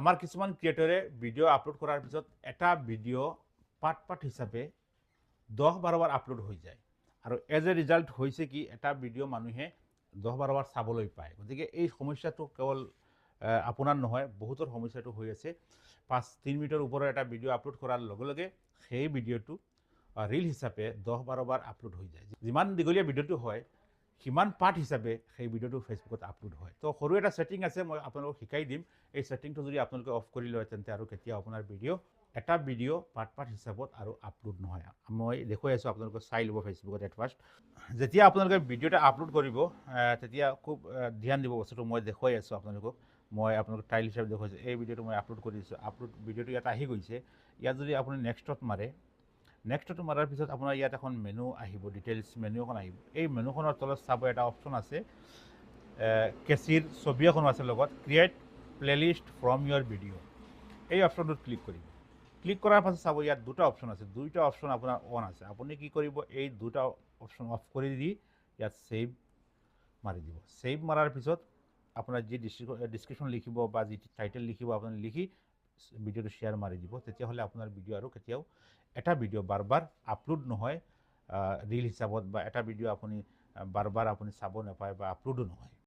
আমাৰ কিছুমান ক্ৰিয়েটৰে video' upload কৰাৰ পিছত এটা ভিডিঅ' পাৰ্ট হিচাপে 10-12 বাৰ আপলোড হৈ যায় আৰু এজ এ ৰিজাল্ট হৈছে কি এটা ভিডিঅ' মানুহে 10-12 বাৰ চাবলৈ পায়। গতিকে এই সমস্যাটো কেৱল আপোনাৰ নহয়, বহুতৰ সমস্যাটো হৈ আছে। 5-3 মিনিটৰ ওপৰৰ এটা ভিডিঅ' আপলোড কৰাৰ লগে লগে সেই ভিডিঅ'টো ৰিল হিচাপে 10-12 বাৰ আপলোড হৈ যায়। যিমান দীঘলীয়া ভিডিঅ'টো হয় সিমান পাৰ্ট হিচাপে সেই ভিডিঅ'টো ফেচবুকত আপলোড হয়। তো সৰু এটা ছেটিং আছে, মই আপোনালোকক শিকাই দিম। এই ছেটিংটো যদি আপোনালোকে অফ কৰি লয় তেন্তে আৰু কেতিয়াও আপোনাৰ এটা ভিডিঅ' পাৰ্ট হিচাপত আৰু আপলোড নহয়। মই দেখুৱাই আছোঁ, আপোনালোকে চাই ল'ব ফেচবুকত এট ফাৰ্ষ্ট। যেতিয়া আপোনালোকে ভিডিঅ' এটা আপলোড কৰিব তেতিয়া খুব ধ্যান দিব বস্তুটো। মই দেখুৱাই আছোঁ আপোনালোকক, মই আপোনালোকক ট্ৰাইল হিচাপে দেখুৱাইছোঁ। এই ভিডিঅ'টো মই আপলোড কৰি দিছোঁ, ভিডিঅ'টো ইয়াত আহি গৈছে। ইয়াত যদি আপুনি নেক্সটত মাৰে, নেক্সটটো মাৰাৰ পিছত আপোনাৰ ইয়াত এখন মেনু আহিব, ডিটেইলছ মেনু এখন আহিব। এই মেনুখনৰ তলত চাব এটা অপশ্যন আছে, কেচিৰ ছবি এখনো আছে লগত, create playlist from your video'. এই অপশ্যনটোত ক্লিক কৰিব। ক্লিক কৰাৰ পাছত চাব ইয়াত দুটা অপশ্যন আছে, দুইটা অপশ্যন আপোনাৰ অন আছে। আপুনি কি কৰিব, এই দুটা অপশ্যন অফ কৰি দি ইয়াত ছেভ মাৰি দিব। ছেভ মাৰাৰ পিছত আপোনাৰ যি ডিছক্ৰিপশ্যন লিখিব বা যি টাইটেল লিখিব আপুনি লিখি ভিডিঅ'টো শ্বেয়াৰ মাৰি দিব। তেতিয়াহ'লে আপোনাৰ ভিডিঅ' আৰু কেতিয়াও এটা ভিডিঅ' বাৰ বাৰ আপলোড নহয় ৰিল হিচাপত, বা এটা ভিডিঅ' আপুনি বাৰ বাৰ আপুনি চাব নাপায় বা আপলোডো নহয়।